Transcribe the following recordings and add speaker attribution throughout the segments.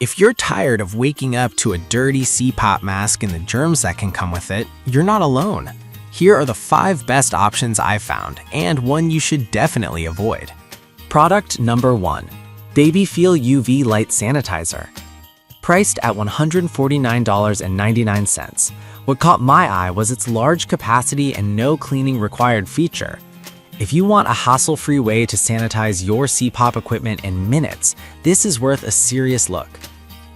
Speaker 1: If you're tired of waking up to a dirty Cpap mask and the germs that can come with it, you're not alone. Here are the 5 best options I've found, and one you should definitely avoid. Product number 1. Baby Feel UV Light Sanitizer. Priced at $149.99. What caught my eye was its large capacity and no cleaning required feature. If you want a hassle-free way to sanitize your Cpap equipment in minutes, this is worth a serious look.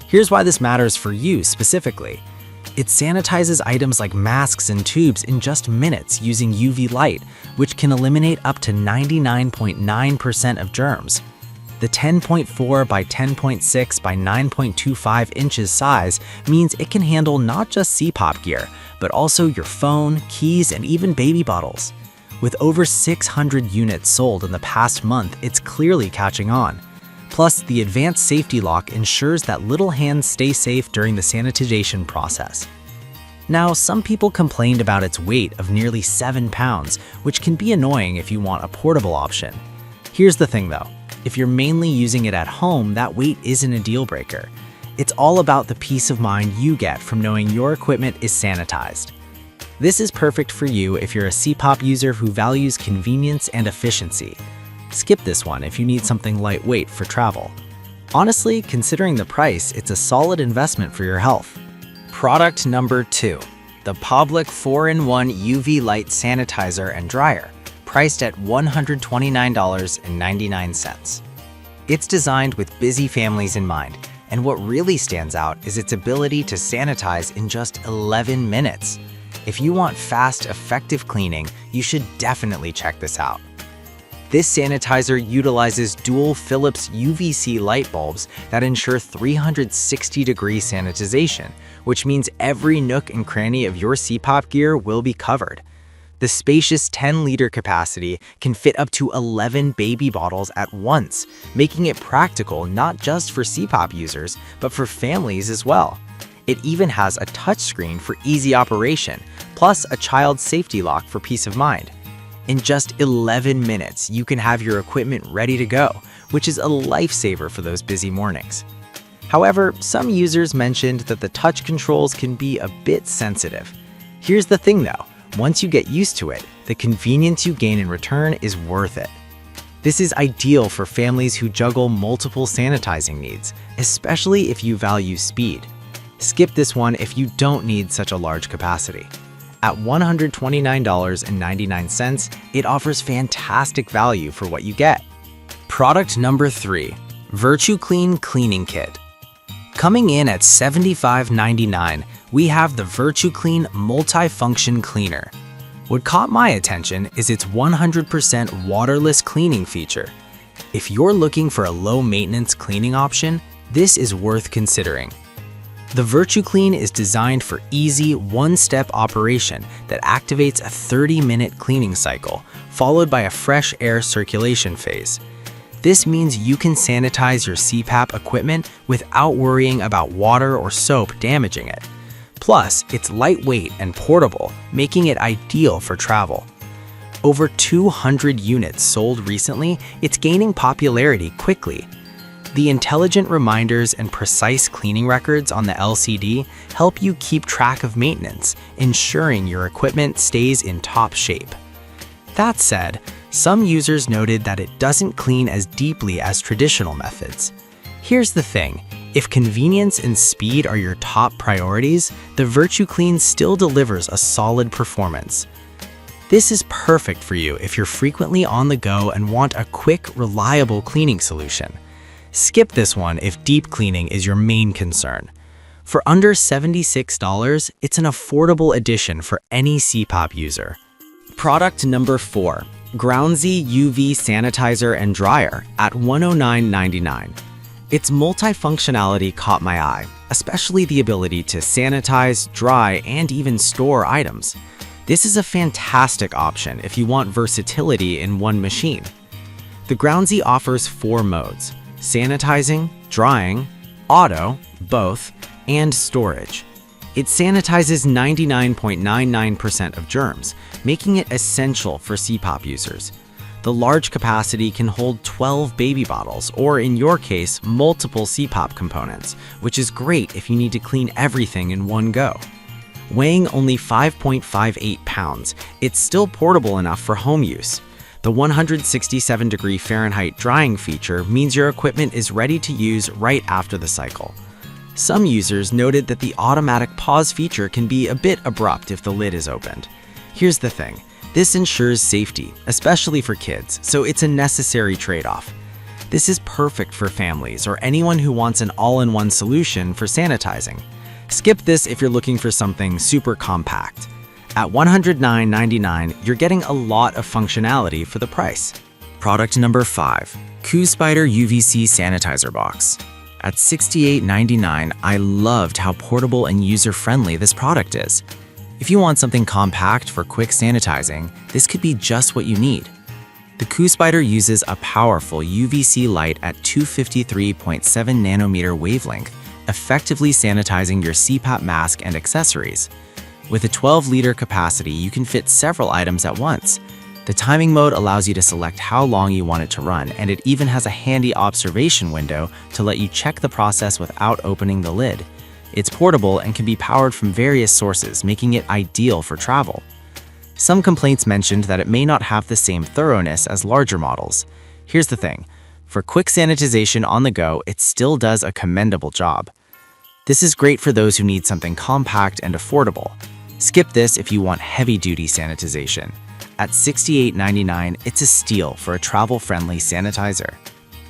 Speaker 1: Here's why this matters for you specifically. It sanitizes items like masks and tubes in just minutes using UV light, which can eliminate up to 99.9% of germs. The 10.4 by 10.6 by 9.25 inches size means it can handle not just Cpap gear, but also your phone, keys, and even baby bottles. With over 600 units sold in the past month, it's clearly catching on. Plus, the advanced safety lock ensures that little hands stay safe during the sanitization process. Now, some people complained about its weight of nearly 7 pounds, which can be annoying if you want a portable option. Here's the thing though, if you're mainly using it at home, that weight isn't a deal breaker. It's all about the peace of mind you get from knowing your equipment is sanitized. This is perfect for you if you're a Cpap user who values convenience and efficiency. Skip this one if you need something lightweight for travel. Honestly, considering the price, it's a solid investment for your health. Product number 2. The Public 4-in-1 UV Light Sanitizer and Dryer, priced at $129.99. It's designed with busy families in mind, and what really stands out is its ability to sanitize in just 11 minutes. If you want fast, effective cleaning, you should definitely check this out. This sanitizer utilizes dual Philips UVC light bulbs that ensure 360-degree sanitization, which means every nook and cranny of your Cpap gear will be covered. The spacious 10-liter capacity can fit up to 11 baby bottles at once, making it practical not just for Cpap users, but for families as well. It even has a touchscreen for easy operation, plus a child safety lock for peace of mind. In just 11 minutes, you can have your equipment ready to go, which is a lifesaver for those busy mornings. However, some users mentioned that the touch controls can be a bit sensitive. Here's the thing though, once you get used to it, the convenience you gain in return is worth it. This is ideal for families who juggle multiple sanitizing needs, especially if you value speed. Skip this one if you don't need such a large capacity. At $129.99, it offers fantastic value for what you get. Product number 3. VirtuClean Cleaning Kit. Coming in at $75.99, we have the VirtuClean Multifunction Cleaner. What caught my attention is its 100% waterless cleaning feature. If you're looking for a low-maintenance cleaning option, this is worth considering. The VirtuClean is designed for easy, one-step operation that activates a 30-minute cleaning cycle, followed by a fresh air circulation phase. This means you can sanitize your Cpap equipment without worrying about water or soap damaging it. Plus, it's lightweight and portable, making it ideal for travel. Over 200 units sold recently, it's gaining popularity quickly. The intelligent reminders and precise cleaning records on the LCD help you keep track of maintenance, ensuring your equipment stays in top shape. That said, some users noted that it doesn't clean as deeply as traditional methods. Here's the thing, if convenience and speed are your top priorities, the VirtuClean still delivers a solid performance. This is perfect for you if you're frequently on the go and want a quick, reliable cleaning solution. Skip this one if deep cleaning is your main concern. For under $76, it's an affordable addition for any Cpap user. Product number 4. Groundsy UV Sanitizer and Dryer at $109.99. Its multifunctionality caught my eye, especially the ability to sanitize, dry, and even store items. This is a fantastic option if you want versatility in one machine. The Groundsy offers 4 modes: sanitizing, drying, auto, both, and storage. It sanitizes 99.99% of germs, making it essential for Cpap users. The large capacity can hold 12 baby bottles, or in your case, multiple Cpap components, which is great if you need to clean everything in one go. Weighing only 5.58 pounds, it's still portable enough for home use. The 167° Fahrenheit drying feature means your equipment is ready to use right after the cycle. Some users noted that the automatic pause feature can be a bit abrupt if the lid is opened. Here's the thing, this ensures safety, especially for kids, so it's a necessary trade-off. This is perfect for families or anyone who wants an all-in-one solution for sanitizing. Skip this if you're looking for something super compact. At $109.99, you're getting a lot of functionality for the price. Product number 5, CooSpider UVC Sanitizer Box. At $68.99, I loved how portable and user-friendly this product is. If you want something compact for quick sanitizing, this could be just what you need. The CooSpider uses a powerful UVC light at 253.7 nanometer wavelength, effectively sanitizing your Cpap mask and accessories. With a 12-liter capacity, you can fit several items at once. The timing mode allows you to select how long you want it to run, and it even has a handy observation window to let you check the process without opening the lid. It's portable and can be powered from various sources, making it ideal for travel. Some complaints mentioned that it may not have the same thoroughness as larger models. Here's the thing, for quick sanitization on the go, it still does a commendable job. This is great for those who need something compact and affordable. Skip this if you want heavy-duty sanitization. At $68.99, it's a steal for a travel-friendly sanitizer.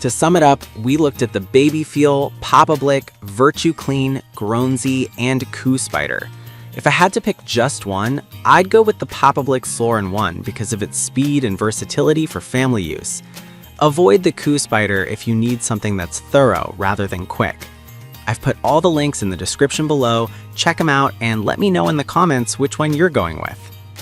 Speaker 1: To sum it up, we looked at the Babyfeel, Pop-A-Blick, Virtue Clean, Groansy, and CooSpider. If I had to pick just one, I'd go with the Pop-A-Blick Soren 1 because of its speed and versatility for family use. Avoid the CooSpider if you need something that's thorough rather than quick. I've put all the links in the description below, check them out, and let me know in the comments which one you're going with.